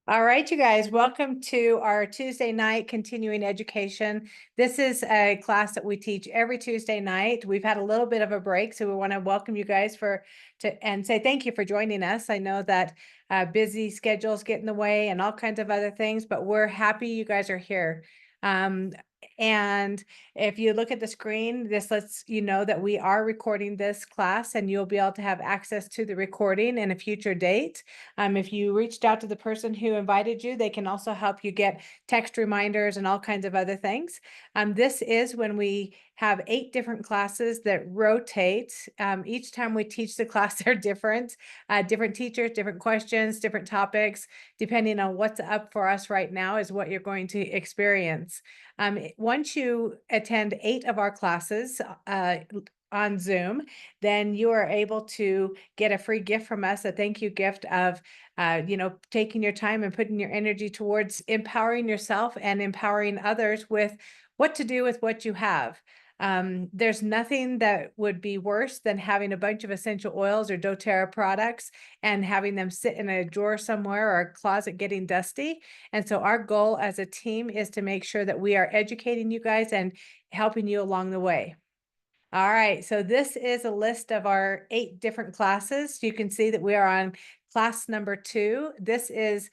All right, you guys, welcome to our Tuesday night continuing education. This is a class that we teach every Tuesday night. We've had a little bit of a break, so we want to welcome you guys and say thank you for joining us. I know that busy schedules get in the way and all kinds of other things, but we're happy you guys are here. And if you look at the screen, this lets you know that we are recording this class and you'll be able to have access to the recording in a future date. If you reached out to the person who invited you, they can also help you get text reminders and all kinds of other things. This is when we have 8 different classes that rotate. Each time we teach the class, they're different. Different teachers, different questions, different topics, depending on what's up for us right now is what you're going to experience. Once you attend 8 of our classes on Zoom, then you are able to get a free gift from us, a thank you gift of taking your time and putting your energy towards empowering yourself and empowering others with what to do with what you have. There's nothing that would be worse than having a bunch of essential oils or doTERRA products and having them sit in a drawer somewhere or a closet getting dusty. And so our goal as a team is to make sure that we are educating you guys and helping you along the way. All right, so this is a list of our 8 different classes. You can see that we are on class number 2. This is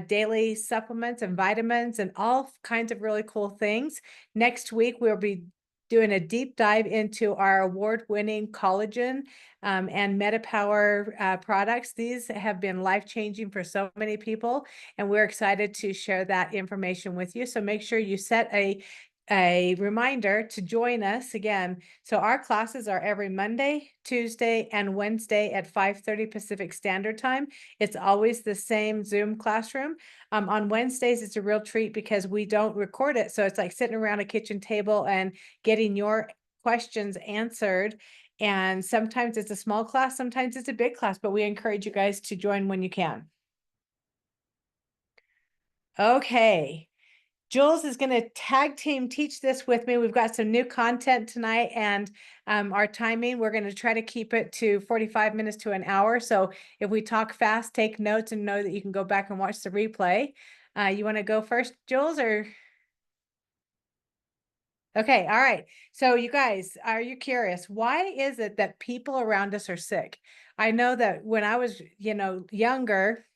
daily supplements and vitamins and all kinds of really cool things. Next week, we'll be doing a deep dive into our award-winning collagen and MetaPower products. These have been life-changing for so many people, and we're excited to share that information with you. So make sure you set a reminder to join us again. So our classes are every Monday, Tuesday, and Wednesday at 5:30 Pacific Standard Time. It's always the same Zoom classroom. On Wednesdays, it's a real treat because we don't record it. So it's like sitting around a kitchen table and getting your questions answered. And sometimes it's a small class, sometimes it's a big class, but we encourage you guys to join when you can. Okay. Jules is going to tag team teach this with me. We've got some new content tonight, and our timing, we're going to try to keep it to 45 minutes to an hour. So if we talk fast, take notes and know that you can go back and watch the replay. You want to go first, Jules, or? Okay, all right. So you guys, are you curious? Why is it that people around us are sick? I know that when I was, younger,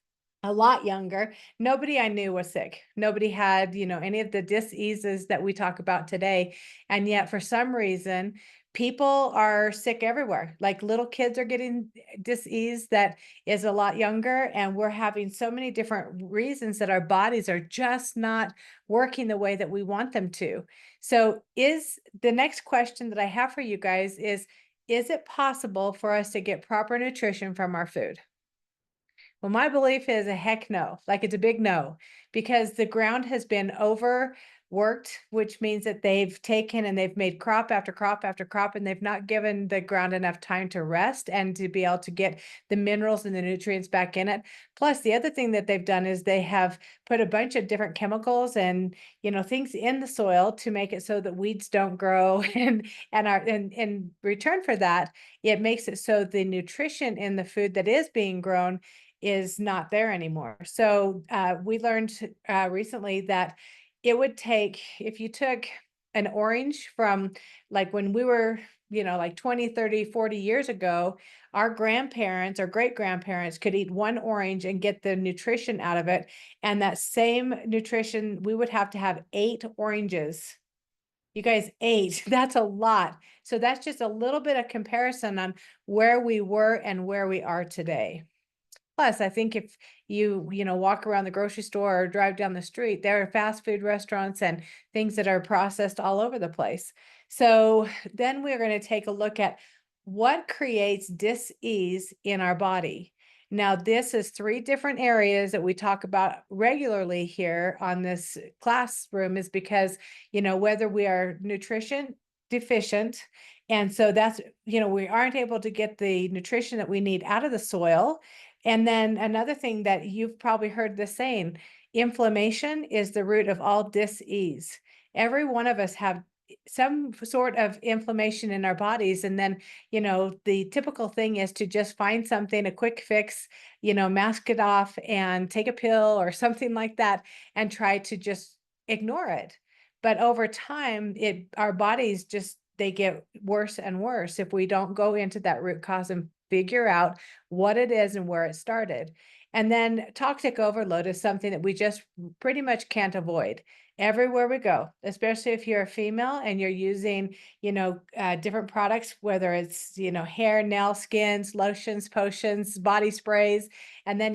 a lot younger, nobody I knew was sick. Nobody had, any of the diseases that we talk about today. And yet, for some reason, people are sick everywhere. Like little kids are getting disease that is a lot younger. And we're having so many different reasons that our bodies are just not working the way that we want them to. So, is the next question that I have for you guys is it possible for us to get proper nutrition from our food? Well, my belief is a heck no, like it's a big no, because the ground has been overworked, which means that they've taken and they've made crop after crop after crop, and they've not given the ground enough time to rest and to be able to get the minerals and the nutrients back in it. Plus, the other thing that they've done is they have put a bunch of different chemicals and things in the soil to make it so that weeds don't grow, and in return for that, it makes it so the nutrition in the food that is being grown is not there anymore. So we learned recently that it would take, if you took an orange from like when we were, like 20, 30, 40 years ago, our grandparents or great grandparents could eat one orange and get the nutrition out of it. And that same nutrition, we would have to have 8 oranges. You guys, 8, that's a lot. So that's just a little bit of comparison on where we were and where we are today. Plus, I think if you, walk around the grocery store or drive down the street, there are fast food restaurants and things that are processed all over the place. So then we're going to take a look at what creates dis-ease in our body. Now, this is 3 different areas that we talk about regularly here on this classroom is because, whether we are nutrition deficient, and so that's, we aren't able to get the nutrition that we need out of the soil. And then another thing that you've probably heard this saying, inflammation is the root of all dis-ease. Every one of us have some sort of inflammation in our bodies. And then, the typical thing is to just find something, a quick fix, mask it off and take a pill or something like that and try to just ignore it. But over time, our bodies just, they get worse and worse if we don't go into that root cause and figure out what it is and where it started. And then toxic overload is something that we just pretty much can't avoid everywhere we go, especially if you're a female and you're using, different products, whether it's, hair, nail, skins, lotions, potions, body sprays. And then,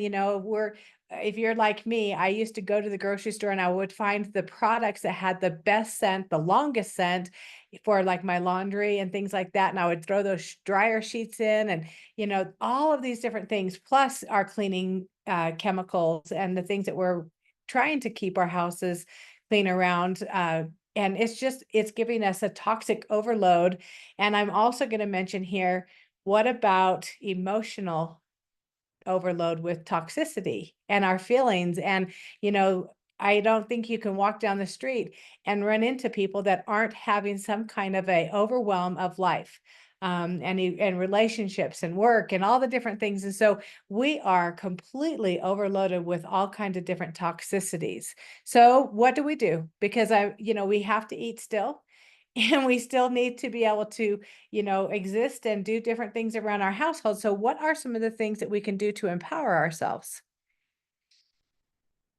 if you're like me, I used to go to the grocery store and I would find the products that had the best scent, the longest scent for like my laundry and things like that. And I would throw those dryer sheets in and, all of these different things, plus our cleaning chemicals and the things that we're trying to keep our houses clean around. And it's giving us a toxic overload. And I'm also going to mention here, what about emotional overload with toxicity and our feelings? And, I don't think you can walk down the street and run into people that aren't having some kind of a overwhelm of life, and relationships and work and all the different things. And so we are completely overloaded with all kinds of different toxicities. So what do we do? Because we have to eat still. And we still need to be able to, exist and do different things around our household. So what are some of the things that we can do to empower ourselves?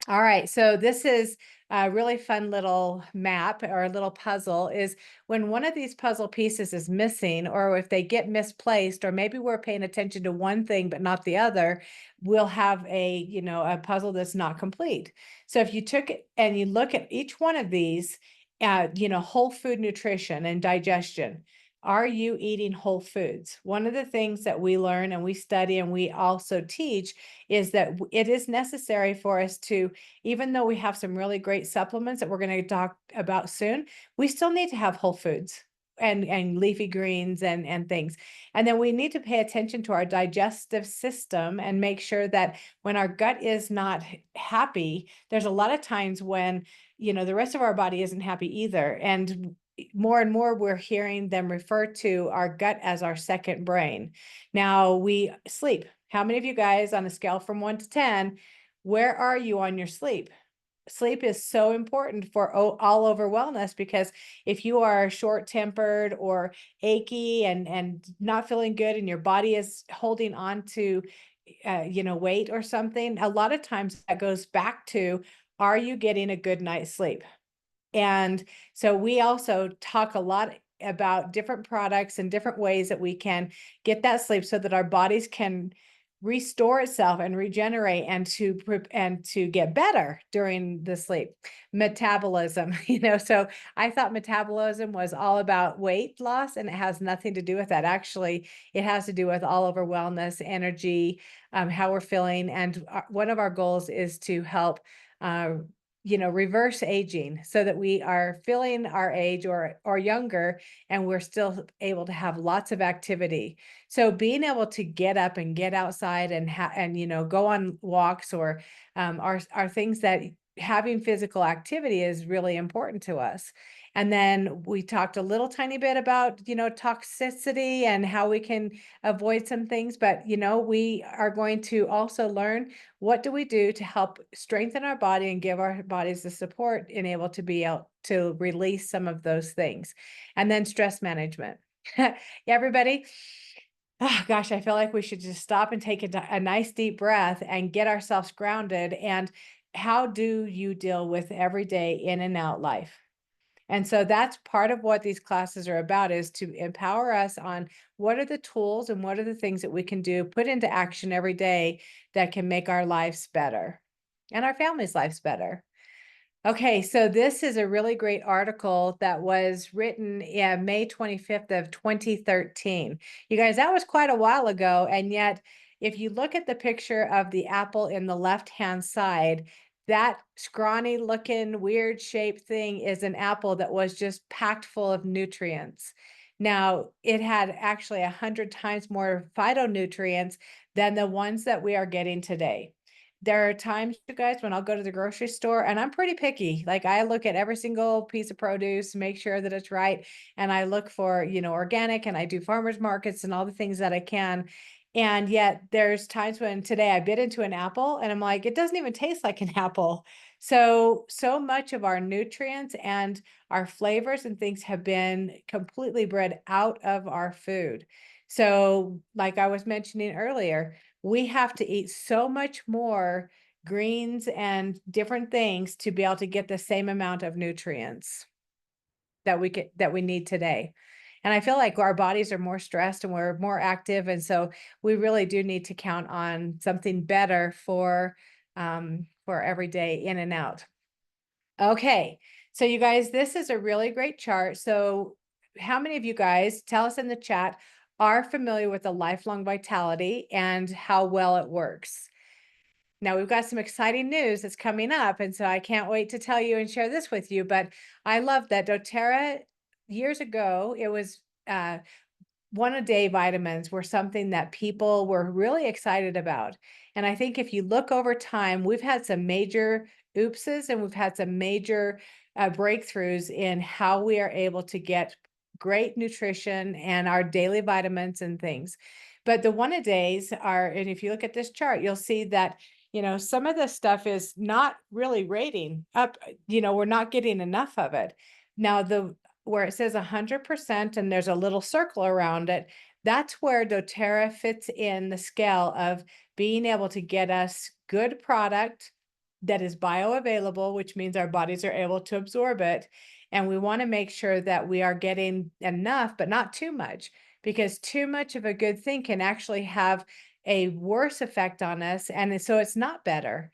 All right, so this is a really fun little map or a little puzzle. Is when one of these puzzle pieces is missing, or if they get misplaced, or maybe we're paying attention to one thing but not the other, we'll have a puzzle that's not complete. So if you took it and you look at each one of these, whole food nutrition and digestion. Are you eating whole foods? One of the things that we learn and we study and we also teach is that it is necessary for us to, even though we have some really great supplements that we're going to talk about soon, we still need to have whole foods and leafy greens and things. And then we need to pay attention to our digestive system and make sure that when our gut is not happy, there's a lot of times when, the rest of our body isn't happy either. And more we're hearing them refer to our gut as our second brain. Now we sleep. How many of you guys, on a scale from 1 to 10, where are you on your sleep? Sleep is so important for all over wellness, because if you are short-tempered or achy and not feeling good and your body is holding on to weight or something, a lot of times that goes back to, are you getting a good night's sleep? And so we also talk a lot about different products and different ways that we can get that sleep so that our bodies can restore itself and regenerate and to get better during the sleep. Metabolism, so I thought metabolism was all about weight loss, and it has nothing to do with that. Actually, it has to do with all over wellness, energy, how we're feeling. And one of our goals is to help uh, reverse aging so that we are feeling our age or younger, and we're still able to have lots of activity. So being able to get up and get outside and go on walks or are things that having physical activity is really important to us. And then we talked a little tiny bit about, toxicity and how we can avoid some things, but we are going to also learn, what do we do to help strengthen our body and give our bodies the support in able to be able to release some of those things. And then stress management. Yeah, everybody. Oh gosh, I feel like we should just stop and take a nice deep breath and get ourselves grounded. And how do you deal with everyday in and out life? And so that's part of what these classes are about, is to empower us on what are the tools and what are the things that we can do, put into action every day, that can make our lives better and our families' lives better. Okay, so this is a really great article that was written in May 25th of 2013. You guys, that was quite a while ago. And yet, if you look at the picture of the apple in the left-hand side, that scrawny looking weird shaped thing is an apple that was just packed full of nutrients. Now, it had actually 100 times more phytonutrients than the ones that we are getting today. there are times, you guys, when I'll go to the grocery store and I'm pretty picky. Like I look at every single piece of produce, make sure that it's right. And I look for, organic, and I do farmers markets and all the things that I can. And yet there's times when today I bit into an apple and I'm like, it doesn't even taste like an apple. So much of our nutrients and our flavors and things have been completely bred out of our food. So like I was mentioning earlier, we have to eat so much more greens and different things to be able to get the same amount of nutrients that we need today. And I feel like our bodies are more stressed and we're more active, and so we really do need to count on something better for every day in and out. Okay, so you guys, this is a really great chart. So how many of you guys, tell us in the chat, are familiar with the lifelong vitality and how well it works? Now we've got some exciting news that's coming up, and so I can't wait to tell you and share this with you. But I love that doTERRA, years ago, it was one a day vitamins were something that people were really excited about. And I think if you look over time, we've had some major oopses and we've had some major breakthroughs in how we are able to get great nutrition and our daily vitamins and things. But the one a days are, and if you look at this chart, you'll see that, some of this stuff is not really rating up, we're not getting enough of it. Now, where it says 100% and there's a little circle around it, that's where doTERRA fits in the scale of being able to get us good product that is bioavailable, which means our bodies are able to absorb it. And we want to make sure that we are getting enough, but not too much, because too much of a good thing can actually have a worse effect on us. And so it's not better.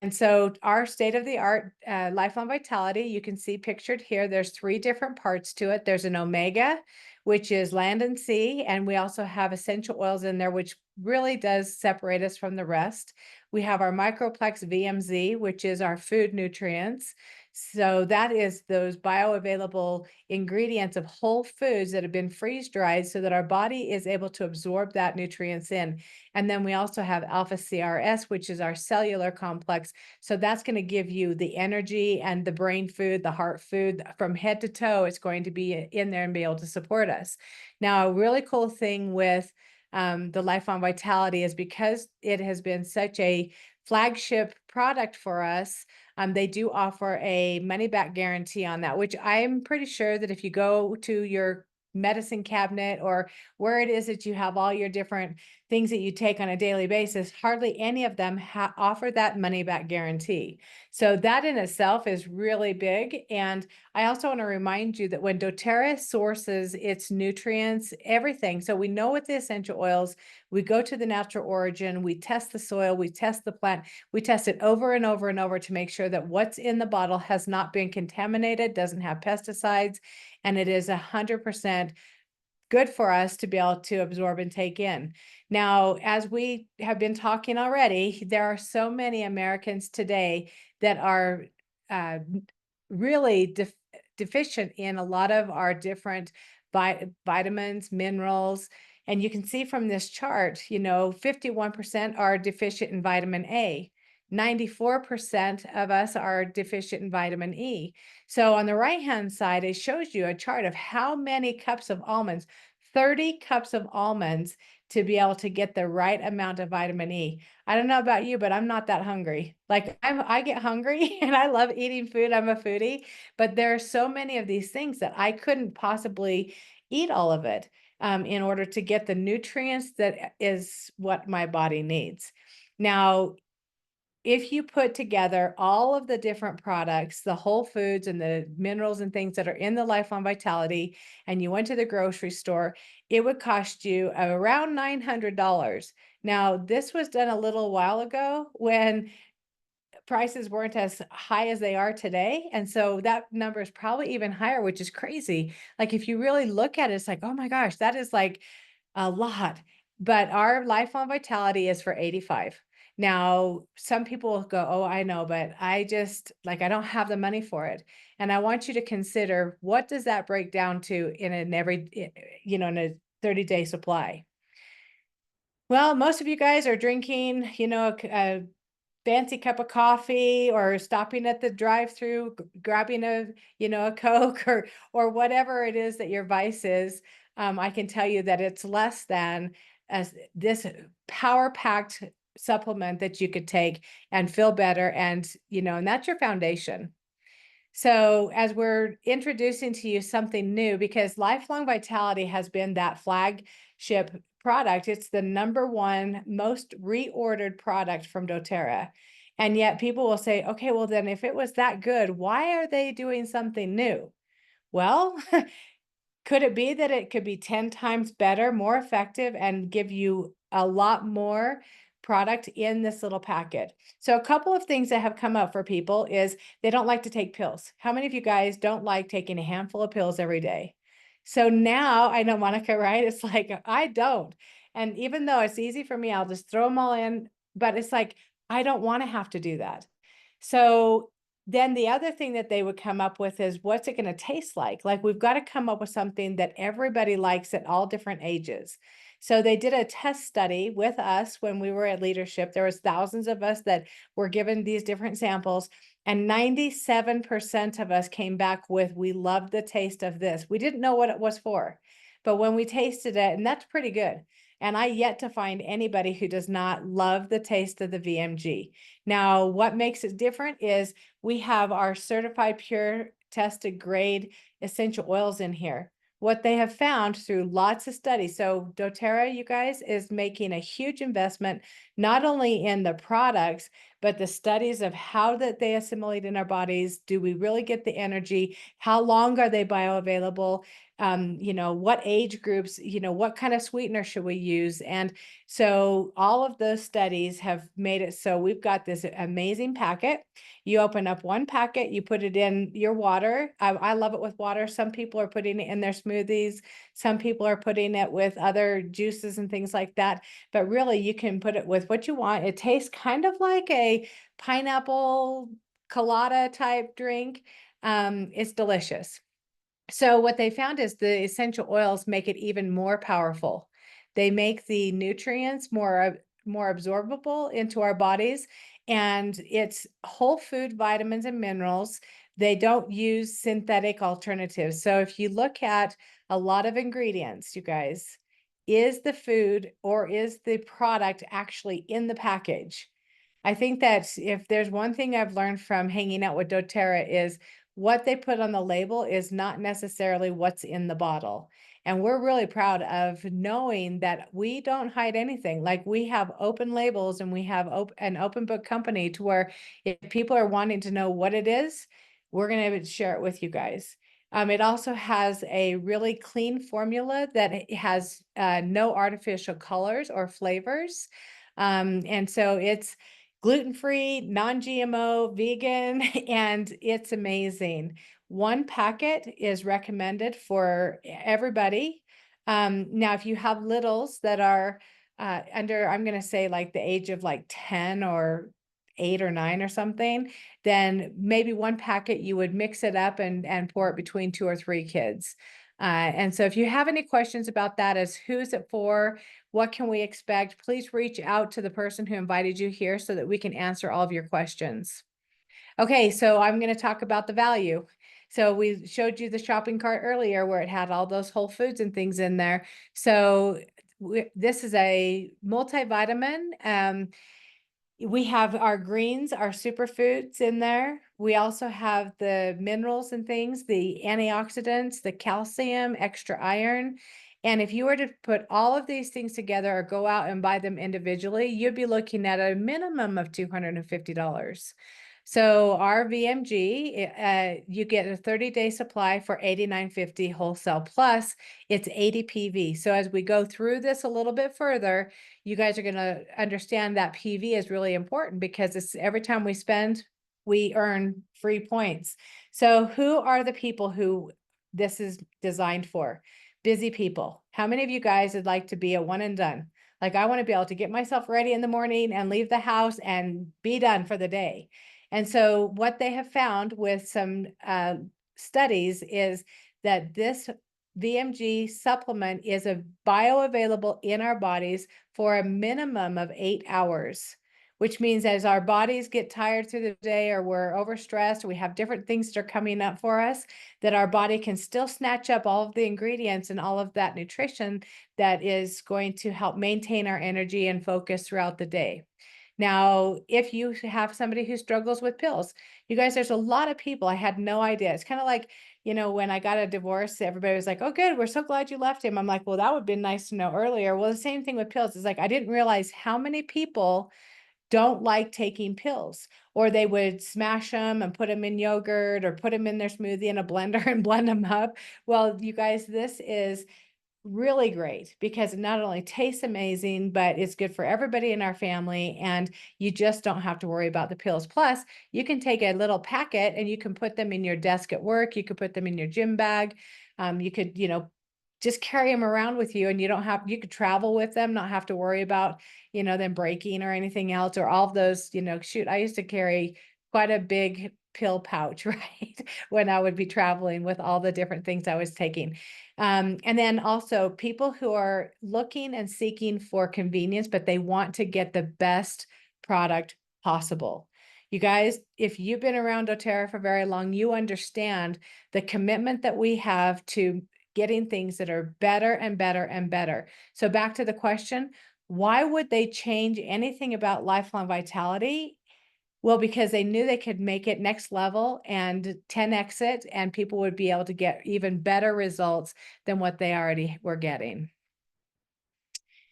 And so our state-of-the-art lifelong vitality, you can see pictured here, there's 3 different parts to it. There's an omega, which is land and sea, and we also have essential oils in there, which really does separate us from the rest. We have our microplex VMZ, which is our food nutrients. So that is those bioavailable ingredients of whole foods that have been freeze-dried so that our body is able to absorb that nutrients in. And then we also have alpha CRS, which is our cellular complex. So that's going to give you the energy and the brain food, the heart food from head to toe. It's going to be in there and be able to support us. Now, a really cool thing with the Lifelong Vitality is because it has been such a flagship product for us. They do offer a money back guarantee on that, which I'm pretty sure that if you go to your medicine cabinet or where it is that you have all your different things that you take on a daily basis, hardly any of them offer that money back guarantee. So that in itself is really big. And I also want to remind you that when doTERRA sources its nutrients, everything, so we know with the essential oils, we go to the natural origin, we test the soil, we test the plant, we test it over and over and over to make sure that what's in the bottle has not been contaminated, doesn't have pesticides, and it is 100% good for us to be able to absorb and take in. Now, as we have been talking already, there are so many Americans today that are uh, really deficient in a lot of our different vitamins, minerals. And you can see from this chart, 51% are deficient in vitamin A. 94% of us are deficient in vitamin E. So on the right-hand side, it shows you a chart of how many cups of almonds, 30 cups of almonds to be able to get the right amount of vitamin E. I don't know about you, but I'm not that hungry. Like I get hungry and I love eating food. I'm a foodie, but there are so many of these things that I couldn't possibly eat all of it in order to get the nutrients that is what my body needs. Now, if you put together all of the different products, the whole foods and the minerals and things that are in the Lifelong Vitality, and you went to the grocery store, it would cost you around $900. Now, this was done a little while ago when prices weren't as high as they are today. And so that number is probably even higher, which is crazy. Like if you really look at it, it's like, oh my gosh, that is like a lot. But our lifelong vitality is for 85. Now, some people will go, oh, I know, but I just like, I don't have the money for it. And I want you to consider, what does that break down to in in a 30-day supply? Well, most of you guys are drinking, fancy cup of coffee or stopping at the drive-through, grabbing a, a Coke or whatever it is that your vice is, I can tell you that it's less than as this power-packed supplement that you could take and feel better. And, and that's your foundation. So as we're introducing to you something new, because Lifelong Vitality has been that flagship product, it's the #1 most reordered product from doTERRA. And yet people will say, okay, well then if it was that good, why are they doing something new? Well, could it be that it could be 10 times better, more effective, and give you a lot more product in this little packet? So a couple of things that have come up for people is they don't like to take pills. How many of you guys don't like taking a handful of pills every day? So now I know, Monica, right? It's like, I don't. And even though it's easy for me, I'll just throw them all in, but it's like, I don't want to have to do that. So then the other thing that they would come up with is, what's it going to taste like? Like, we've got to come up with something that everybody likes at all different ages. So they did a test study with us when we were at leadership. There was thousands of us that were given these different samples, and 97% of us came back with, we loved the taste of this. We didn't know what it was for, but when we tasted it, and that's pretty good. And I yet to find anybody who does not love the taste of the VMG. Now, what makes it different is we have our certified pure tested grade essential oils in here. What they have found through lots of studies. So doTERRA, you guys, is making a huge investment, not only in the products, but the studies of how that they assimilate in our bodies. Do we really get the energy? How long are they bioavailable? What age groups, what kind of sweetener should we use? And so all of those studies have made it so we've got this amazing packet. You open up one packet, you put it in your water. I love it with water. Some people are putting it in their smoothies. Some people are putting it with other juices and things like that. But really, you can put it with what you want. It tastes kind of like a pineapple colada type drink. It's delicious. So what they found is the essential oils make it even more powerful. They make the nutrients more absorbable into our bodies, and it's whole food vitamins and minerals. They don't use synthetic alternatives. So if you look at a lot of ingredients, you guys, is the food or is the product actually in the package? I think that if there's one thing I've learned from hanging out with doTERRA is what they put on the label is not necessarily what's in the bottle. And we're really proud of knowing that we don't hide anything. Like, we have open labels and we have an open book company to where if people are wanting to know what it is, we're going to share it with you guys. It also has a really clean formula that has no artificial colors or flavors. And so it's gluten-free, non-GMO, vegan, and it's amazing. One packet is recommended for everybody. Now, if you have littles that are under, I'm going to say like the age of like 10 or 8 or 9 or something, then maybe one packet you would mix it up and pour it between 2 or 3 kids. And so if you have any questions about that, as who's it for, what can we expect, please reach out to the person who invited you here so that we can answer all of your questions. Okay, so I'm going to talk about the value. So we showed you the shopping cart earlier where it had all those whole foods and things in there. So this is a multivitamin. We have our greens, our superfoods in there. We also have the minerals and things, the antioxidants, the calcium, extra iron. And if you were to put all of these things together or go out and buy them individually, you'd be looking at a minimum of $250. So our VMG, you get a 30-day supply for $89.50 wholesale, plus it's 80 PV. So as we go through this a little bit further, you guys are going to understand that PV is really important because it's every time we spend, we earn free points. So who are the people who this is designed for? Busy people. How many of you guys would like to be a one and done? Like, I want to be able to get myself ready in the morning and leave the house and be done for the day. And so what they have found with some studies is that this VMG supplement is bioavailable in our bodies for a minimum of 8 hours, which means as our bodies get tired through the day or we're overstressed, or we have different things that are coming up for us, that our body can still snatch up all of the ingredients and all of that nutrition that is going to help maintain our energy and focus throughout the day. Now, if you have somebody who struggles with pills, you guys, there's a lot of people, I had no idea. It's kind of like, when I got a divorce, everybody was like, oh, good, we're so glad you left him. I'm like, well, that would have been nice to know earlier. Well, the same thing with pills. It's like, I didn't realize how many people don't like taking pills, or they would smash them and put them in yogurt or put them in their smoothie in a blender and blend them up. Well, you guys, this is really great because it not only tastes amazing, but it's good for everybody in our family. And you just don't have to worry about the pills. Plus, you can take a little packet and you can put them in your desk at work. You could put them in your gym bag. You could, just carry them around with you, and you could travel with them, not have to worry about, them breaking or anything else, or all of those, shoot, I used to carry quite a big pill pouch, right? When I would be traveling with all the different things I was taking. And then also people who are looking and seeking for convenience, but they want to get the best product possible. You guys, if you've been around doTERRA for very long, you understand the commitment that we have to getting things that are better and better and better. So back to the question, why would they change anything about lifelong vitality? Well, because they knew they could make it next level and 10x it, and people would be able to get even better results than what they already were getting.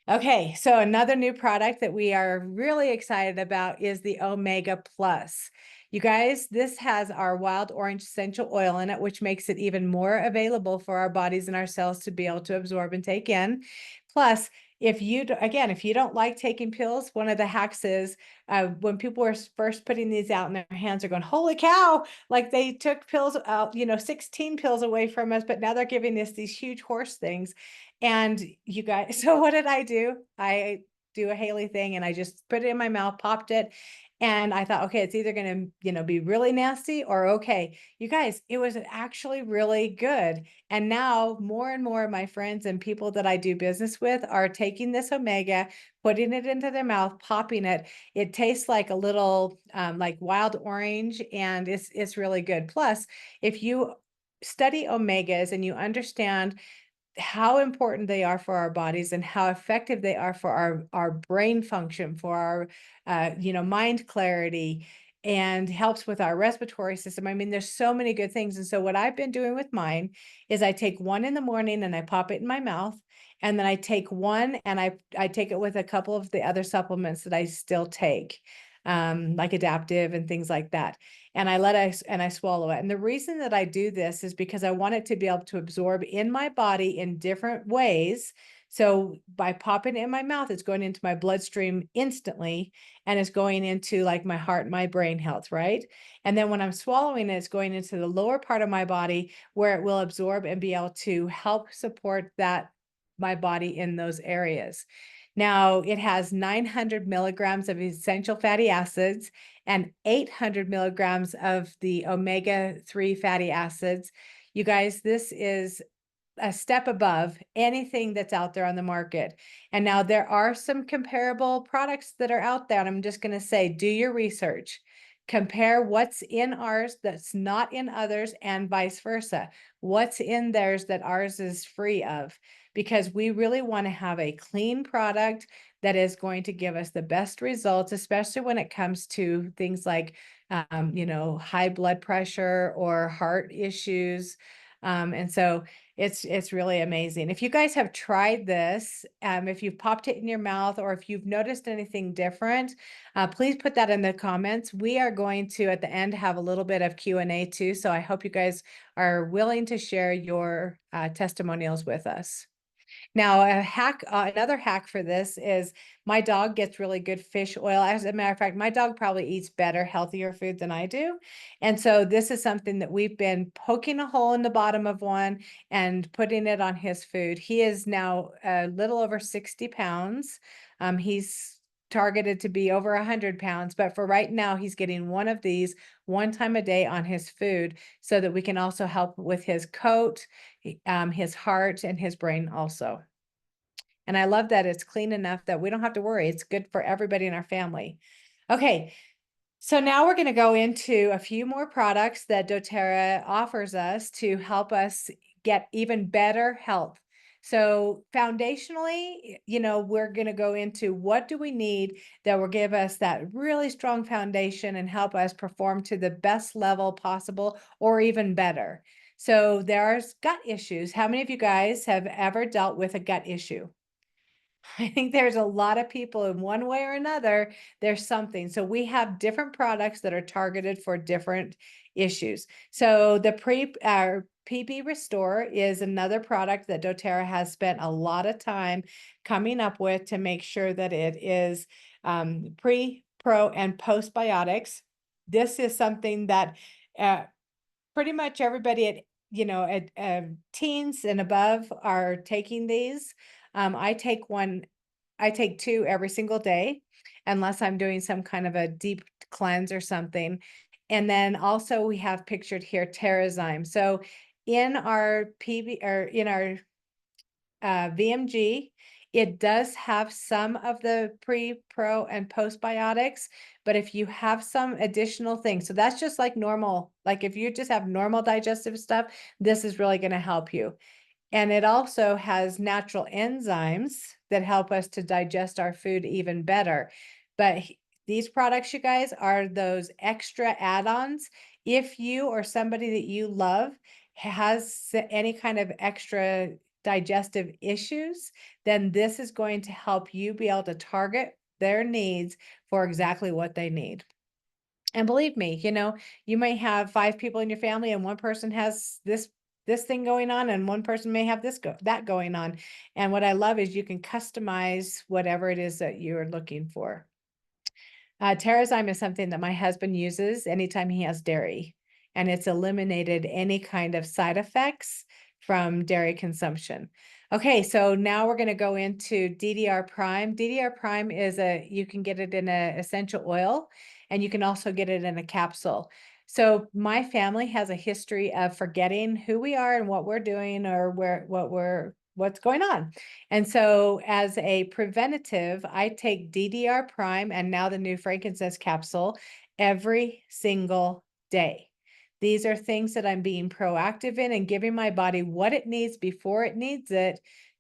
Okay, so another new product that we are really excited about is the Omega Plus. You guys, this has our wild orange essential oil in it, which makes it even more available for our bodies and our cells to be able to absorb and take in. Plus, if you don't like taking pills, one of the hacks is when people were first putting these out in their hands, they're going, holy cow, like they took pills out, 16 pills away from us, but now they're giving us these huge horse things. And you guys, so what did I do? I do a Hayley thing and I just put it in my mouth, popped it. And I thought, okay, it's either going to, be really nasty or okay. You guys, it was actually really good. And now more and more of my friends and people that I do business with are taking this Omega, putting it into their mouth, popping it. It tastes like a little like wild orange, and it's really good. Plus, if you study omegas and you understand how important they are for our bodies and how effective they are for our brain function, for our mind clarity, and helps with our respiratory system. I mean, there's so many good things. And so what I've been doing with mine is I take one in the morning and I pop it in my mouth, and then I take one and I take it with a couple of the other supplements that I still take, like adaptive and things like that. And I swallow it. And the reason that I do this is because I want it to be able to absorb in my body in different ways. So by popping it in my mouth, it's going into my bloodstream instantly, and it's going into like my heart, my brain health, right? And then when I'm swallowing it, it's going into the lower part of my body where it will absorb and be able to help support my body in those areas. Now, it has 900 milligrams of essential fatty acids and 800 milligrams of the omega-3 fatty acids. You guys, this is a step above anything that's out there on the market. And now there are some comparable products that are out there. And I'm just going to say, do your research. Compare what's in ours that's not in others, and vice versa. What's in theirs that ours is free of, because we really want to have a clean product that is going to give us the best results, especially when it comes to things like, high blood pressure or heart issues. And so it's really amazing. If you guys have tried this, if you've popped it in your mouth, or if you've noticed anything different, please put that in the comments. We are going to, at the end, have a little bit of Q&A too. So I hope you guys are willing to share your testimonials with us. Now, another hack for this is my dog gets really good fish oil. As a matter of fact, my dog probably eats better, healthier food than I do. And so this is something that we've been poking a hole in the bottom of one and putting it on his food. He is now a little over 60 pounds. He's targeted to be over 100 pounds, but for right now, he's getting one of these one time a day on his food so that we can also help with his coat, his heart, and his brain also. And I love that it's clean enough that we don't have to worry. It's good for everybody in our family. Okay, so now we're going to go into a few more products that doTERRA offers us to help us get even better health. So foundationally, we're going to go into what do we need that will give us that really strong foundation and help us perform to the best level possible or even better. So there's gut issues. How many of you guys have ever dealt with a gut issue? I think there's a lot of people in one way or another, there's something. So we have different products that are targeted for different issues. So the PB Restore is another product that doTERRA has spent a lot of time coming up with to make sure that it is pre, pro, and postbiotics. This is something that uh, pretty much everybody at teens and above are taking these. I take two every single day, unless I'm doing some kind of a deep cleanse or something. And then also we have pictured here Terrazyme. So in our PB or in our VMG, it does have some of the pre, pro, and postbiotics, but if you have some additional things, so that's just like normal, like if you just have normal digestive stuff, this is really going to help you. And it also has natural enzymes that help us to digest our food even better. But these products, you guys, are those extra add-ons. If you or somebody that you love has any kind of extra digestive issues, then this is going to help you be able to target their needs for exactly what they need. And believe me, you may have 5 people in your family and one person has this thing going on and one person may have that going on. And what I love is you can customize whatever it is that you're looking for. Terrazyme is something that my husband uses anytime he has dairy, and it's eliminated any kind of side effects from dairy consumption. Okay, so now we're going to go into DDR Prime. DDR Prime is you can get it in an essential oil, and you can also get it in a capsule. So my family has a history of forgetting who we are and what we're doing or what's going on. And so as a preventative, I take DDR Prime and now the new frankincense capsule every single day. These are things that I'm being proactive in and giving my body what it needs before it needs it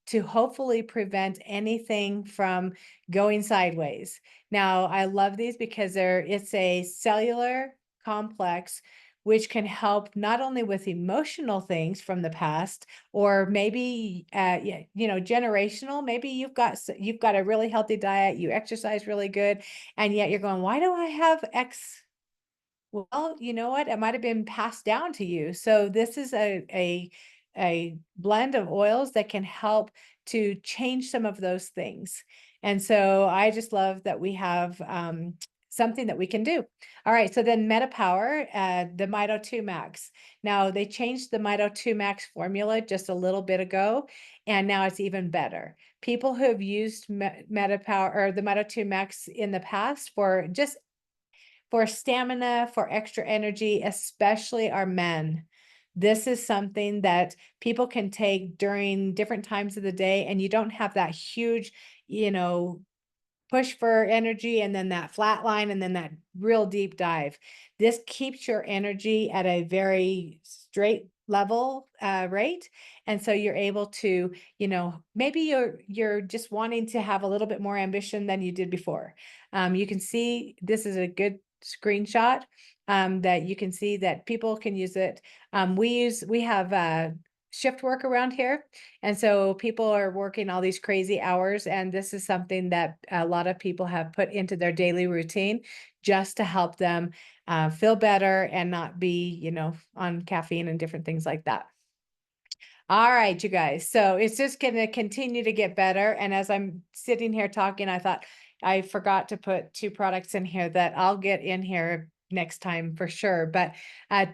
to hopefully prevent anything from going sideways. Now, I love these because it's a cellular complex which can help not only with emotional things from the past, or maybe generational. Maybe you've got a really healthy diet, you exercise really good, and yet you're going, why do I have X? Well, you know what? It might have been passed down to you. So this is a blend of oils that can help to change some of those things. And so I just love that we have something that we can do. All right, so then MetaPower, the Mito 2 Max. Now they changed the Mito 2 Max formula just a little bit ago, and now it's even better. People who have used MetaPower or the Mito 2 Max in the past for stamina, for extra energy, especially our men. This is something that people can take during different times of the day, and you don't have that huge, push for energy and then that flat line and then that real deep dive. This keeps your energy at a very straight level rate. And so you're able to, maybe you're just wanting to have a little bit more ambition than you did before. You can see this is a good screenshot that you can see that people can use it. We have shift work around here. And so people are working all these crazy hours. And this is something that a lot of people have put into their daily routine just to help them feel better and not be, on caffeine and different things like that. All right, you guys. So it's just going to continue to get better. And as I'm sitting here talking, I thought I forgot to put 2 products in here that I'll get in here next time for sure. But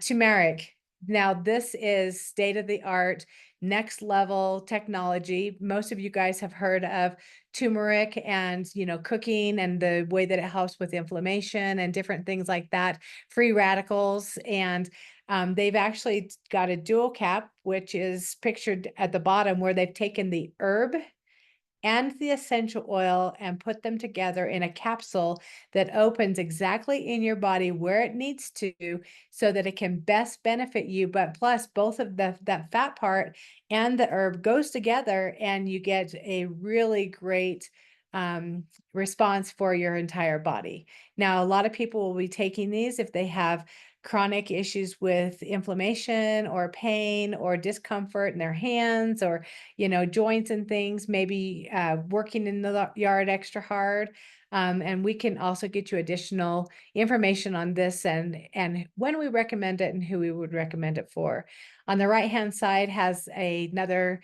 turmeric. Now, this is state of the art, next level technology. Most of you guys have heard of turmeric and, cooking and the way that it helps with inflammation and different things like that, free radicals. And they've actually got a dual cap, which is pictured at the bottom where they've taken the herb and the essential oil and put them together in a capsule that opens exactly in your body where it needs to, so that it can best benefit you. But plus both of that fat part and the herb goes together, and you get a really great response for your entire body. Now, a lot of people will be taking these if they have chronic issues with inflammation or pain or discomfort in their hands, or joints and things, maybe working in the yard extra hard. And we can also get you additional information on this, and when we recommend it and who we would recommend it for. On the right hand side has another,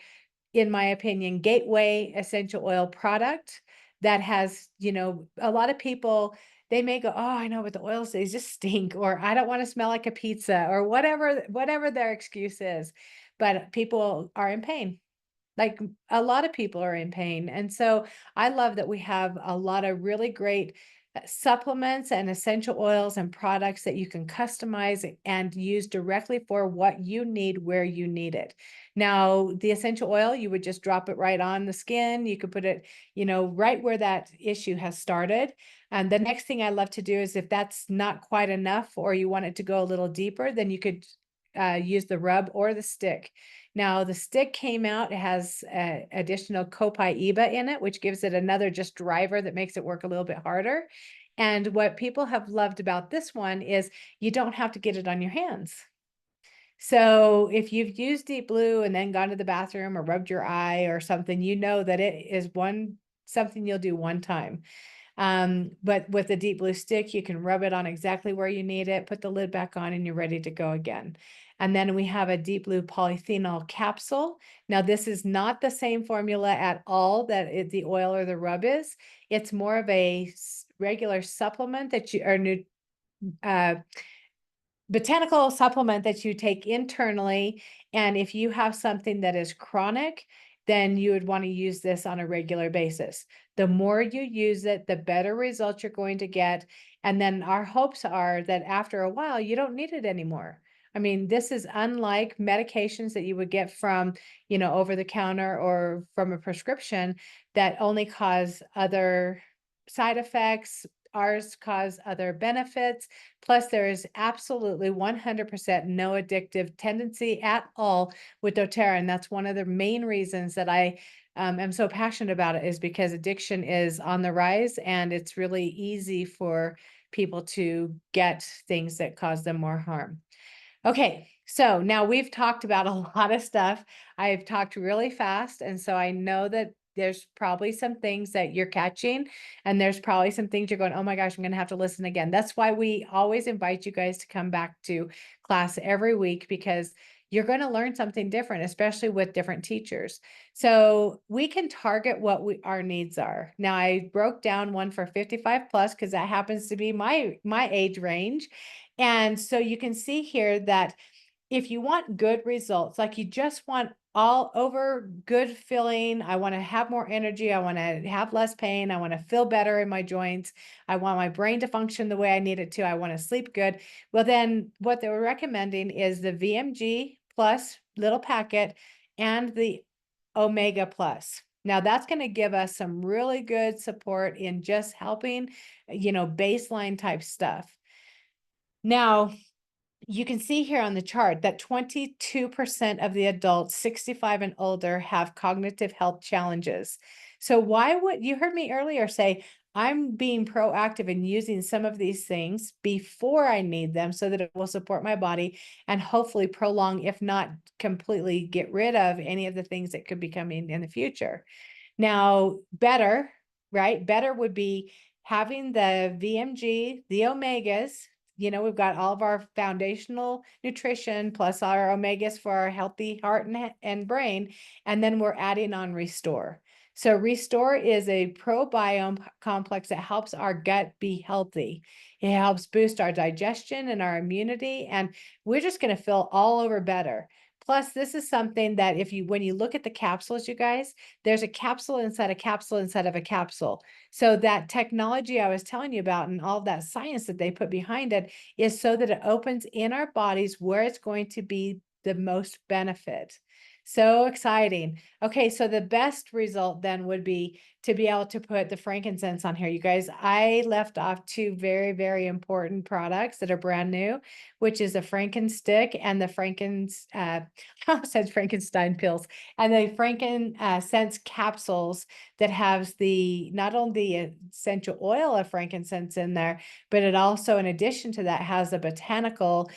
in my opinion, gateway essential oil product that has, a lot of people, they may go, oh, I know, but the oils, they just stink, or I don't want to smell like a pizza, or whatever their excuse is. But people are in pain. Like, a lot of people are in pain. And so I love that we have a lot of really great supplements and essential oils and products that you can customize and use directly for what you need, where you need it. Now, the essential oil, you would just drop it right on the skin. You could put it, right where that issue has started. And the next thing I love to do is, if that's not quite enough, or you want it to go a little deeper, then you could use the rub or the stick. Now, the stick came out, it has additional copaiba in it, which gives it another just driver that makes it work a little bit harder. And what people have loved about this one is you don't have to get it on your hands. So if you've used Deep Blue and then gone to the bathroom or rubbed your eye or something, you know that it is something you'll do one time. But with the Deep Blue stick, you can rub it on exactly where you need it, put the lid back on, and you're ready to go again. And then we have a Deep Blue polyphenol capsule. Now, this is not the same formula at all that the oil or the rub is. It's more of a regular supplement that botanical supplement that you take internally. And if you have something that is chronic, then you would want to use this on a regular basis. The more you use it, the better results you're going to get. And then our hopes are that after a while, you don't need it anymore. I mean, this is unlike medications that you would get from, over the counter or from a prescription that only cause other side effects. Ours cause other benefits. Plus, there is absolutely 100% no addictive tendency at all with doTERRA. And that's one of the main reasons that I am so passionate about it, is because addiction is on the rise, and it's really easy for people to get things that cause them more harm. Okay, so now we've talked about a lot of stuff. I've talked really fast, and so I know that there's probably some things that you're catching, and there's probably some things you're going, oh my gosh, I'm going to have to listen again. That's why we always invite you guys to come back to class every week, because you're going to learn something different, especially with different teachers. So we can target what our needs are. Now, I broke down one for 55 plus because that happens to be my age range. And so you can see here that if you want good results, like you just want all over good feeling, I want to have more energy, I want to have less pain, I want to feel better in my joints, I want my brain to function the way I need it to, I want to sleep good. Well, then what they were recommending is the VMG plus little packet and the Omega plus. Now that's going to give us some really good support in just helping, baseline type stuff. Now, you can see here on the chart that 22% of the adults 65 and older have cognitive health challenges. So why would you heard me earlier say, I'm being proactive in using some of these things before I need them so that it will support my body and hopefully prolong, if not completely get rid of any of the things that could be coming in the future. Now, better, right? Better would be having the VMG, the omegas. We've got all of our foundational nutrition plus our omegas for our healthy heart and brain. And then we're adding on Restore. So Restore is a probiome complex that helps our gut be healthy. It helps boost our digestion and our immunity, and we're just going to feel all over better. Plus, this is something that when you look at the capsules, you guys, there's a capsule inside a capsule inside of a capsule. So that technology I was telling you about and all that science that they put behind it is so that it opens in our bodies where it's going to be the most benefit. So exciting. Okay, so the best result then would be to be able to put the frankincense on here. You guys, I left off two very, very important products that are brand new, which is the Frankenstick and the I almost said Frankenstein pills, and the frankincense capsules that has the not only the essential oil of frankincense in there, but it also, in addition to that, has a botanical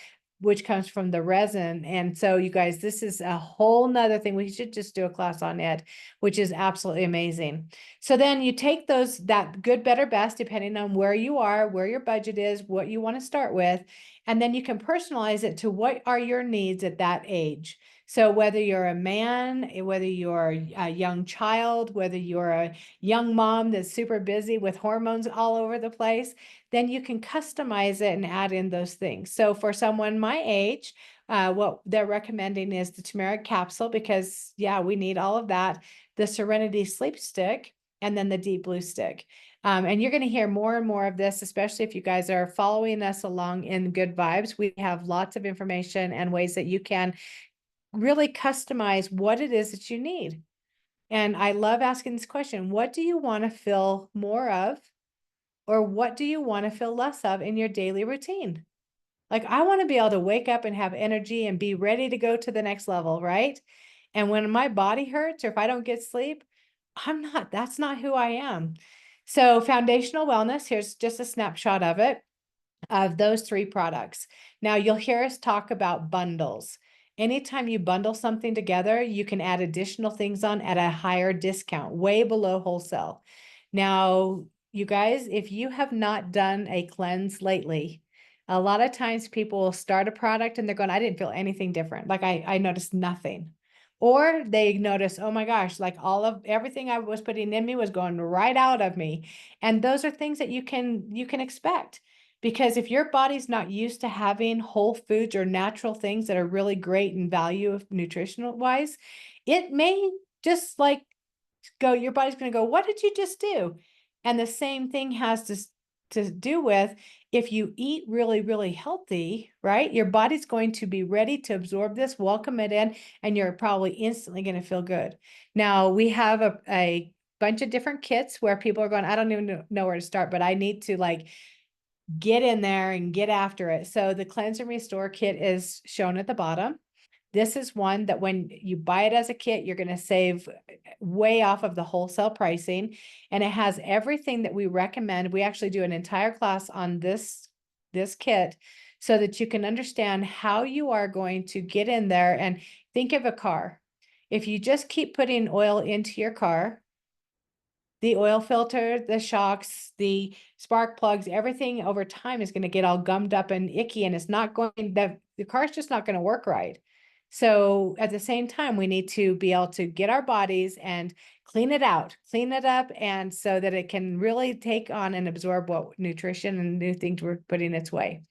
which comes from the resin. And so you guys, this is a whole nother thing. We should just do a class on it, which is absolutely amazing. So then you take those, that good, better, best, depending on where you are, where your budget is, what you want to start with, and then you can personalize it to what are your needs at that age. So whether you're a man, whether you're a young child, whether you're a young mom that's super busy with hormones all over the place, then you can customize it and add in those things. So for someone my age, what they're recommending is the turmeric capsule because, yeah, we need all of that, the Serenity Sleep Stick, and then the Deep Blue Stick. And you're going to hear more and more of this, especially if you guys are following us along in Good Vibes. We have lots of information and ways that you can really customize what it is that you need. And I love asking this question, what do you want to feel more of? Or what do you want to feel less of in your daily routine? Like, I want to be able to wake up and have energy and be ready to go to the next level, right? And when my body hurts or if I don't get sleep, that's not who I am. So, foundational wellness, here's just a snapshot of those three products. Now, you'll hear us talk about bundles. Anytime you bundle something together, you can add additional things on at a higher discount, way below wholesale. Now, you guys, if you have not done a cleanse lately, a lot of times people will start a product and they're going, I didn't feel anything different. Like I noticed nothing. Or they notice, oh my gosh, like all of everything I was putting in me was going right out of me. And those are things that you can expect. Because if your body's not used to having whole foods or natural things that are really great in value of nutritional wise, it may just like go, your body's going to go, what did you just do? And the same thing has to do with if you eat really, really healthy, right? Your body's going to be ready to absorb this, welcome it in, and you're probably instantly going to feel good. Now, we have a bunch of different kits where people are going, I don't even know where to start, but I need to like get in there and get after it. So the Cleanse and Restore kit is shown at the bottom. This is one that when you buy it as a kit, you're going to save way off of the wholesale pricing. And it has everything that we recommend. We actually do an entire class on this kit so that you can understand how you are going to get in there and think of a car. If you just keep putting oil into your car, the oil filter, the shocks, the spark plugs, everything over time is going to get all gummed up and icky, and it's not going, the car's just not going to work right. So at the same time, we need to be able to get our bodies and clean it out, clean it up, and so that it can really take on and absorb what nutrition and new things we're putting its way.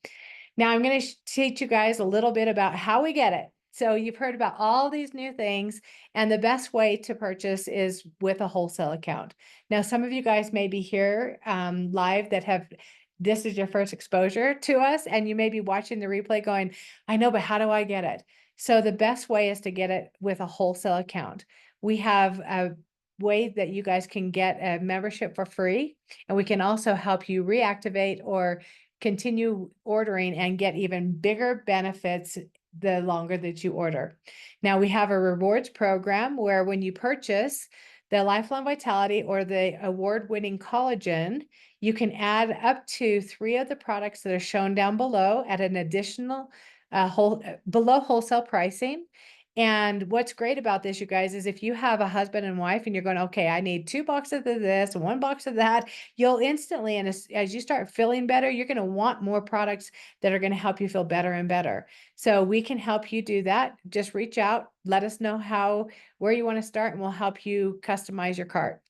Now I'm going to teach you guys a little bit about how we get it. So you've heard about all these new things, and the best way to purchase is with a wholesale account. Now, some of you guys may be here live that have, this is your first exposure to us, and you may be watching the replay going, I know, but how do I get it? So the best way is to get it with a wholesale account. We have a way that you guys can get a membership for free, and we can also help you reactivate or continue ordering and get even bigger benefits the longer that you order. Now we have a rewards program where when you purchase the Lifelong Vitality or the award-winning collagen, you can add up to 3 of the products that are shown down below at an additional below wholesale pricing. And what's great about this, you guys, is if you have a husband and wife and you're going, okay, I need 2 boxes of this, 1 box of that, you'll instantly, and as you start feeling better, you're going to want more products that are going to help you feel better and better. So we can help you do that. Just reach out, let us know where you want to start, and we'll help you customize your cart.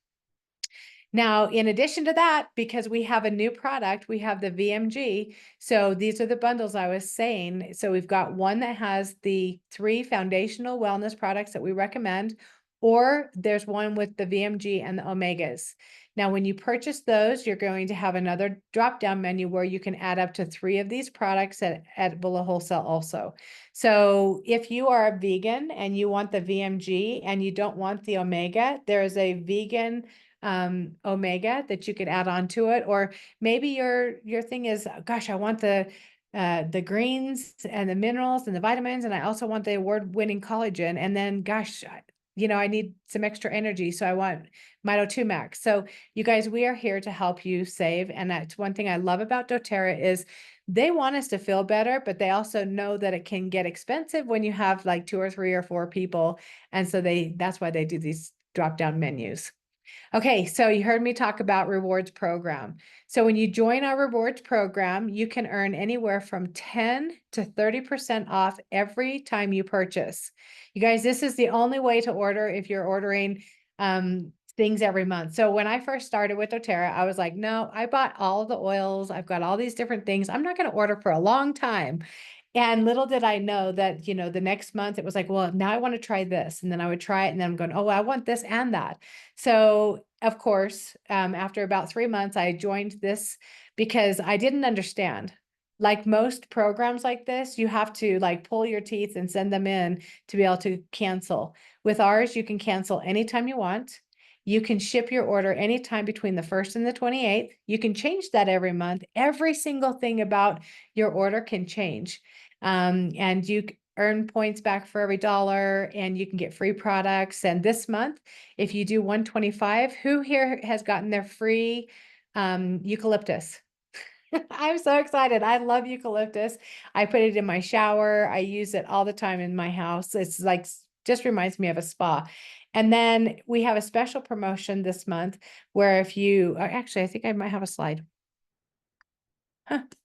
Now, in addition to that, because we have a new product, we have the VMG. So these are the bundles I was saying. So we've got one that has the 3 foundational wellness products that we recommend, or there's one with the VMG and the omegas. Now, when you purchase those, you're going to have another drop-down menu where you can add up to 3 of these products at below wholesale also. So if you are a vegan and you want the VMG and you don't want the omega, there is a vegan omega that you could add on to it. Or maybe your thing is, gosh, I want the greens and the minerals and the vitamins, and I also want the award-winning collagen. And then, gosh, I need some extra energy, so I want Mito 2 Max. So you guys, we are here to help you save. And that's one thing I love about doTERRA is they want us to feel better, but they also know that it can get expensive when you have like 2 or 3 or 4 people. And so that's why they do these drop-down menus. Okay, so you heard me talk about rewards program. So when you join our rewards program, you can earn anywhere from 10 to 30% off every time you purchase. You guys, this is the only way to order if you're ordering things every month. So when I first started with doTERRA, I was like, no, I bought all the oils. I've got all these different things. I'm not going to order for a long time. And little did I know that, the next month it was like, well, now I want to try this. And then I would try it. And then I'm going, oh, I want this and that. So, of course, after about 3 months, I joined this because I didn't understand. Like most programs like this, you have to like pull your teeth and send them in to be able to cancel. With ours, you can cancel anytime you want. You can ship your order anytime between the 1st and the 28th. You can change that every month. Every single thing about your order can change. And you earn points back for every dollar, and you can get free products. And this month, if you do 125, who here has gotten their free eucalyptus? I'm so excited. I love eucalyptus. I put it in my shower. I use it all the time in my house. It's like, just reminds me of a spa. And then we have a special promotion this month where if you, actually, I think I might have a slide.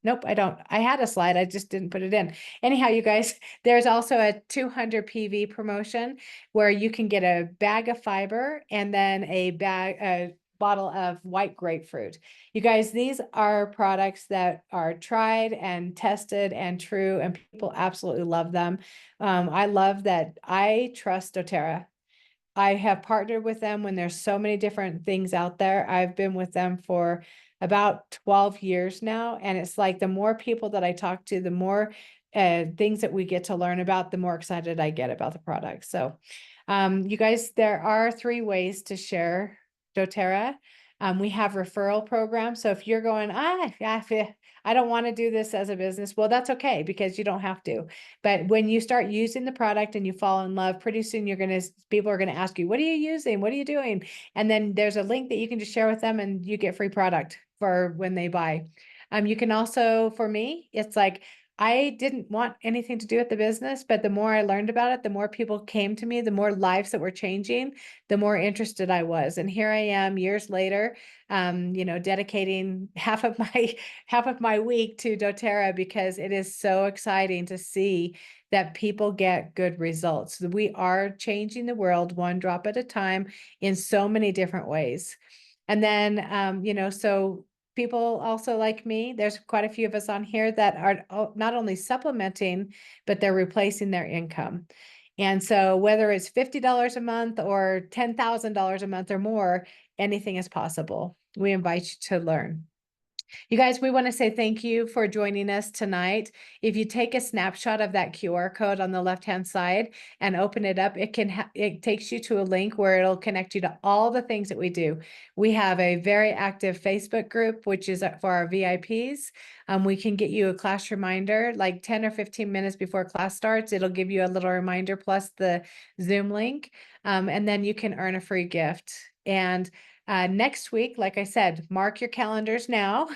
Nope, I don't. I had a slide, I just didn't put it in. Anyhow, you guys, there's also a 200 PV promotion where you can get a bag of fiber and then a bottle of white grapefruit. You guys, these are products that are tried and tested and true, and people absolutely love them. I love that I trust doTERRA. I have partnered with them when there's so many different things out there. I've been with them for about 12 years now. And it's like the more people that I talk to, the more things that we get to learn about, the more excited I get about the product. So you guys, there are 3 ways to share doTERRA. We have referral programs. So if you're going, I don't want to do this as a business, well, that's okay because you don't have to. But when you start using the product and you fall in love, pretty soon people are going to ask you, what are you using? What are you doing? And then there's a link that you can just share with them and you get free product for when they buy. You can also, for me, it's like, I didn't want anything to do with the business, but the more I learned about it, the more people came to me, the more lives that were changing, the more interested I was. And here I am years later, dedicating half of my week to doTERRA because it is so exciting to see that people get good results. We are changing the world one drop at a time in so many different ways. And then, so people also like me, there's quite a few of us on here that are not only supplementing, but they're replacing their income. And so whether it's $50 a month or $10,000 a month or more, anything is possible. We invite you to learn. You guys, we want to say thank you for joining us tonight. If you take a snapshot of that QR code on the left-hand side and open it up, it takes you to a link where it'll connect you to all the things that we do. We have a very active Facebook group, which is for our VIPs. We can get you a class reminder like 10 or 15 minutes before class starts. It'll give you a little reminder plus the Zoom link. And then you can earn a free gift. And next week, like I said, mark your calendars now.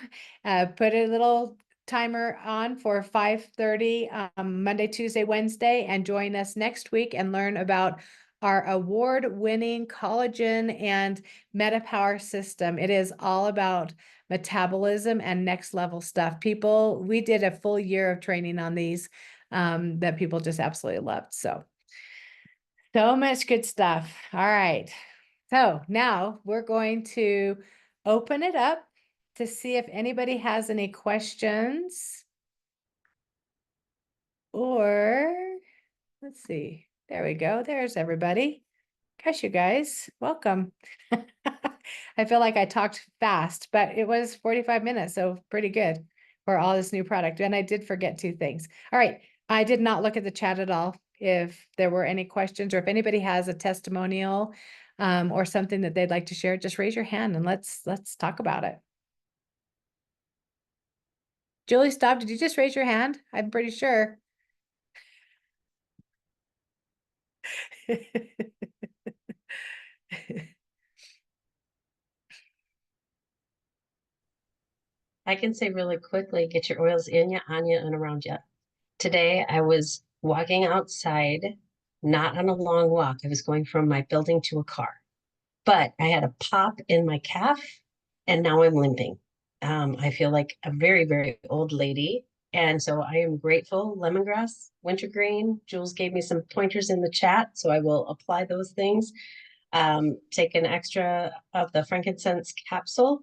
Put a little timer on for 5:30 Monday, Tuesday, Wednesday, and join us next week and learn about our award-winning collagen and MetaPower system. It is all about metabolism and next level stuff. We did a full year of training on these that people just absolutely loved. So much good stuff. All right. So now we're going to open it up to see if anybody has any questions. Or let's see. There we go. There's everybody. Gosh, you guys, welcome. I feel like I talked fast, but it was 45 minutes, so pretty good for all this new product. And I did forget two things. All right, I did not look at the chat at all. If there were any questions or if anybody has a testimonial or something that they'd like to share, just raise your hand and let's talk about it. Julie, stop. Did you just raise your hand? I'm pretty sure. I can say really quickly, get your oils in you, on you, and around you. Today, I was walking outside, not on a long walk. I was going from my building to a car, but I had a pop in my calf, and now I'm limping. I feel like a very, very old lady. And so I am grateful. Lemongrass, wintergreen. Jules gave me some pointers in the chat, so I will apply those things. Take an extra of the frankincense capsule.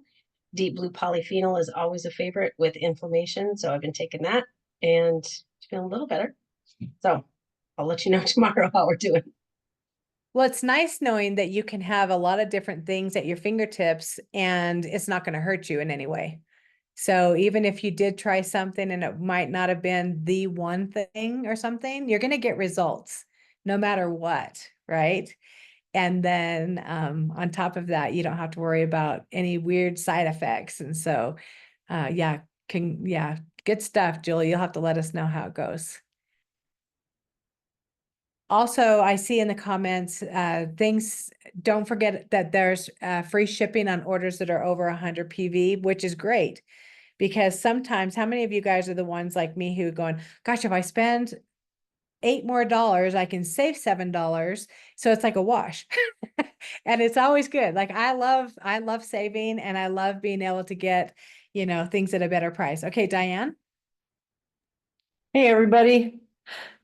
Deep blue polyphenol is always a favorite with inflammation. So I've been taking that and feeling a little better. So I'll let you know tomorrow how we're doing. Well, it's nice knowing that you can have a lot of different things at your fingertips and it's not going to hurt you in any way. So even if you did try something and it might not have been the one thing or something, you're going to get results no matter what, right? And then on top of that, you don't have to worry about any weird side effects. And so, yeah, good stuff, Julie. You'll have to let us know how it goes. Also, I see in the comments, don't forget that there's free shipping on orders that are over 100 PV, which is great. Because sometimes, how many of you guys are the ones like me who are going, gosh, if I spend $8 more, I can save $7. So it's like a wash. And it's always good. Like I love saving and I love being able to get, things at a better price. Okay, Diane. Hey, everybody.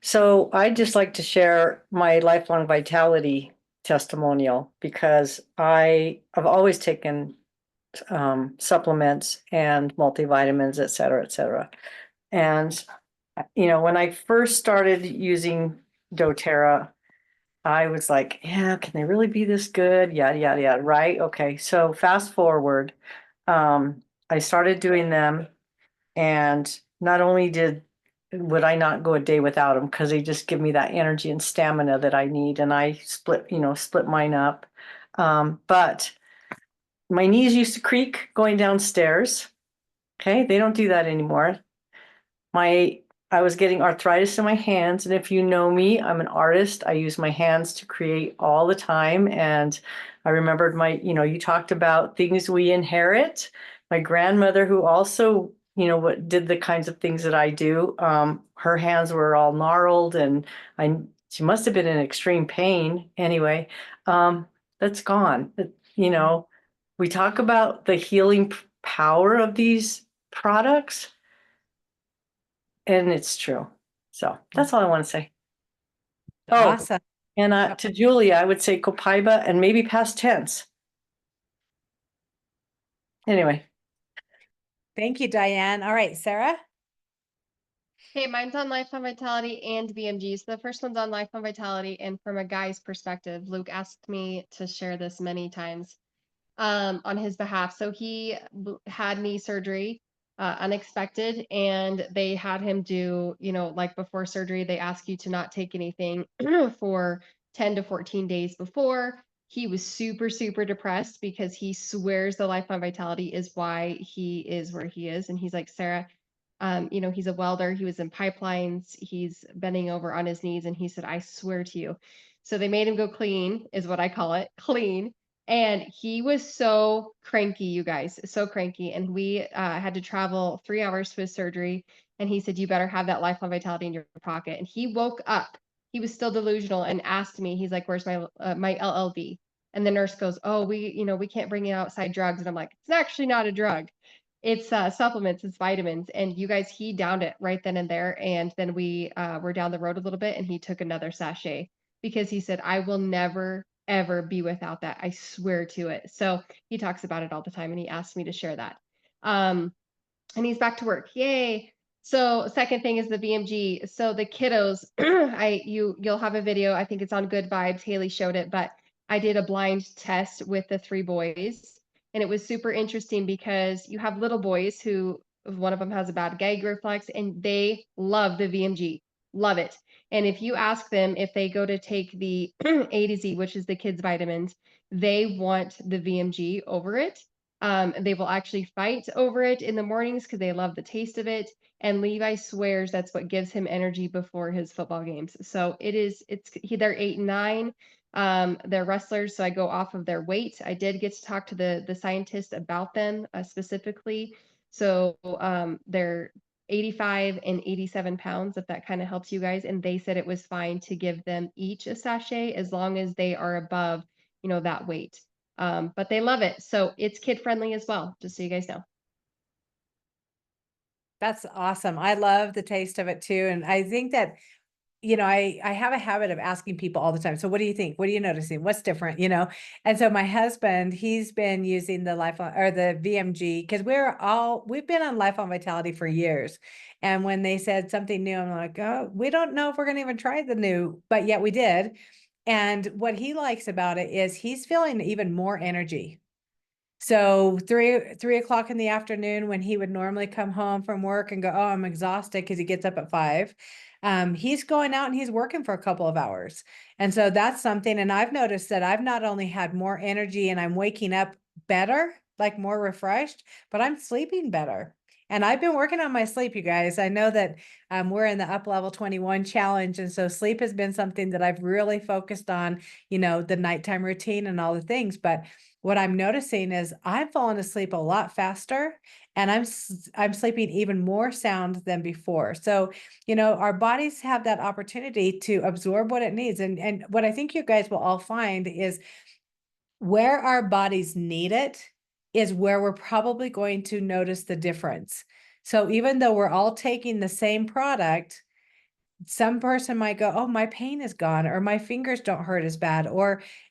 So I'd just like to share my lifelong vitality testimonial because I've always taken supplements and multivitamins, et cetera, et cetera. And, when I first started using doTERRA, I was like, yeah, can they really be this good? Yada, yada, yada. Right. Okay. So fast forward, I started doing them and not only would I not go a day without them because they just give me that energy and stamina that I need. And I split mine up. But my knees used to creak going downstairs. Okay. They don't do that anymore. I was getting arthritis in my hands. And if you know me, I'm an artist. I use my hands to create all the time. And I remembered you talked about things we inherit. My grandmother, who also, what did the kinds of things that I do, her hands were all gnarled and she must have been in extreme pain. Anyway, that's gone. We talk about the healing power of these products. And it's true. So that's all I want to say. Awesome. And to Julia, I would say Copaiba and maybe past tense. Anyway. Thank you, Diane. All right, Sarah. Hey, mine's on Lifelong Vitality and BMG. So the first one's on Lifelong Vitality, and from a guy's perspective, Luke asked me to share this many times on his behalf. So he had knee surgery, unexpected, and they had him do, like before surgery, they ask you to not take anything for 10 to 14 days before. He was super, super depressed because he swears the Lifelong Vitality is why he is where he is. And he's like, Sarah, he's a welder. He was in pipelines. He's bending over on his knees. And he said, I swear to you. So they made him go clean, is what I call it, clean. And he was so cranky, you guys, so cranky. And we had to travel 3 hours to his surgery. And he said, you better have that Lifelong Vitality in your pocket. And he woke up. He was still delusional and asked me, he's like, where's my LLV? And the nurse goes, oh, we can't bring in outside drugs. And I'm like, it's actually not a drug. It's supplements, it's vitamins. And you guys, he downed it right then and there. And then we were down the road a little bit and he took another sachet because he said, I will never, ever be without that. I swear to it. So he talks about it all the time and he asked me to share that. And he's back to work. Yay. So second thing is the BMG. So the kiddos, you'll have a video. I think it's on Good Vibes. Hayley showed it, but I did a blind test with the 3 boys, and it was super interesting because you have little boys who one of them has a bad gag reflex, and they love the VMG, love it. And if you ask them if they go to take the A to Z, which is the kids' vitamins, they want the VMG over it. They will actually fight over it in the mornings because they love the taste of it. And Levi swears that's what gives him energy before his football games. So they're 8 and 9. They're wrestlers, so I go off of their weight. I did get to talk to the scientist about them specifically. So they're 85 and 87 pounds, if that kind of helps you guys. And they said it was fine to give them each a sachet as long as they are above, that weight. But they love it. So it's kid friendly as well, just so you guys know. That's awesome. I love the taste of it too. And I think that, I have a habit of asking people all the time. So what do you think? What are you noticing? What's different? And so my husband, he's been using the or the VMG because we've been on Life on Vitality for years. And when they said something new, I'm like, oh, we don't know if we're going to even try the new, but yet we did. And what he likes about it is he's feeling even more energy. So 3 o'clock in the afternoon, when he would normally come home from work and go, oh, I'm exhausted because he gets up at 5. He's going out and he's working for a couple of hours. And so that's something. And I've noticed that I've not only had more energy and I'm waking up better, like more refreshed, but I'm sleeping better. And I've been working on my sleep, you guys. I know that we're in the Up Level 21 challenge. And so sleep has been something that I've really focused on, the nighttime routine and all the things. But what I'm noticing is I'm falling asleep a lot faster and I'm sleeping even more sound than before. So, our bodies have that opportunity to absorb what it needs. And what I think you guys will all find is where our bodies need it is where we're probably going to notice the difference. So even though we're all taking the same product, some person might go, oh, my pain is gone, or my fingers don't hurt as bad,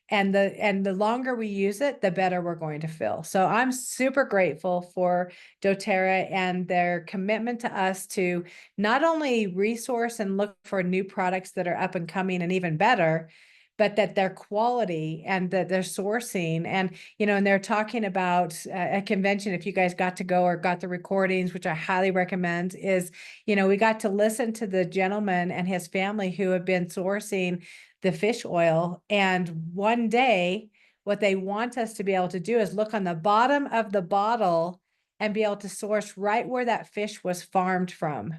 and the longer we use it, the better we're going to feel. So I'm super grateful for doTERRA and their commitment to us to not only resource and look for new products that are up and coming and even better, but that their quality and that their sourcing and, and they're talking about a convention, if you guys got to go or got the recordings, which I highly recommend, is, we got to listen to the gentleman and his family who have been sourcing the fish oil. And one day, what they want us to be able to do is look on the bottom of the bottle and be able to source right where that fish was farmed from.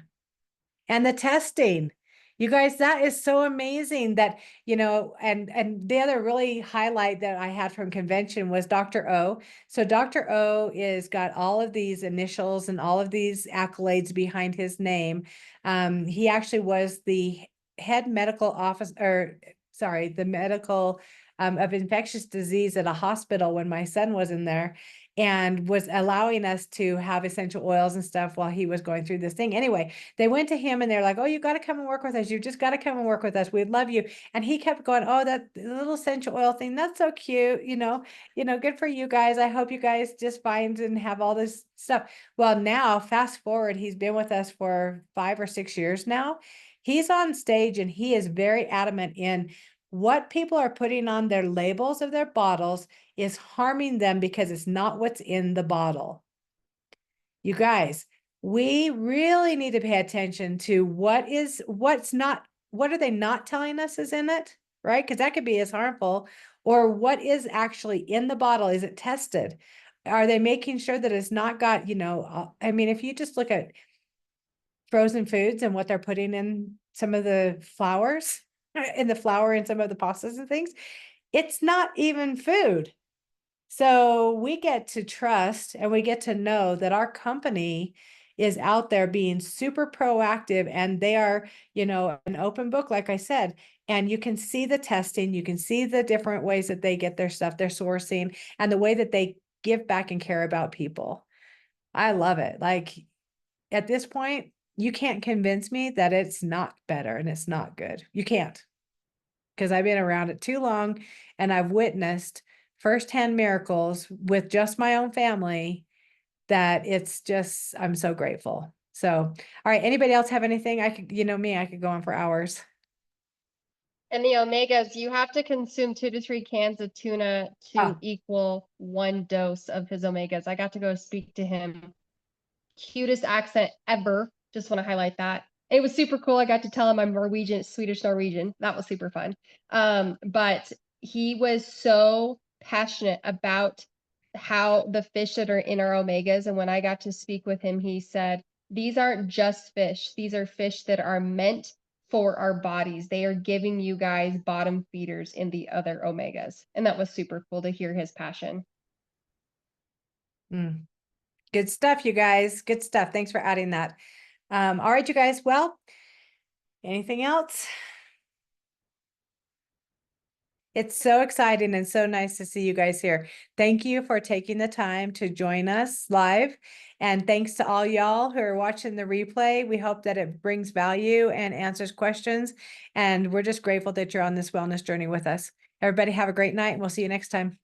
And the testing. You guys, that is so amazing that, and the other really highlight that I had from convention was Dr. O. So Dr. O is got all of these initials and all of these accolades behind his name. He actually was the head medical officer, the medical of infectious disease at a hospital when my son was in there, and was allowing us to have essential oils and stuff while he was going through this thing. Anyway, they went to him and they're like, oh, you got to come and work with us. You just got to come and work with us. We'd love you. And he kept going, oh, that little essential oil thing, that's so cute. Good for you guys. I hope you guys just find and have all this stuff. Well, now fast forward, he's been with us for 5 or 6 years now. He's on stage and he is very adamant in what people are putting on their labels of their bottles is harming them because it's not what's in the bottle. You guys, we really need to pay attention to what are they not telling us is in it, right? Because that could be as harmful. Or what is actually in the bottle? Is it tested? Are they making sure that it's not got, if you just look at frozen foods and what they're putting in some of the flours, in the flour and some of the pastas and things, it's not even food. So we get to trust and we get to know that our company is out there being super proactive, and they are, an open book, like I said, and you can see the testing, you can see the different ways that they get their stuff, their sourcing, and the way that they give back and care about people. I love it. Like at this point, you can't convince me that it's not better and it's not good. You can't, because I've been around it too long and I've witnessed firsthand miracles with just my own family that it's just, I'm so grateful. So, all right, anybody else have anything? I could, me, I could go on for hours. And the omegas, you have to consume 2 to 3 cans of tuna to Ah. equal 1 dose of his omegas. I got to go speak to him. Cutest accent ever. Just want to highlight that. It was super cool. I got to tell him I'm Norwegian, Swedish Norwegian. That was super fun. But he was so passionate about how the fish that are in our omegas. And when I got to speak with him, he said, these aren't just fish. These are fish that are meant for our bodies. They are giving you guys bottom feeders in the other omegas. And that was super cool to hear his passion. Mm. Good stuff, you guys. Good stuff. Thanks for adding that. All right, you guys. Well, anything else? It's so exciting and so nice to see you guys here. Thank you for taking the time to join us live. And thanks to all y'all who are watching the replay. We hope that it brings value and answers questions. And we're just grateful that you're on this wellness journey with us. Everybody have a great night. We'll see you next time.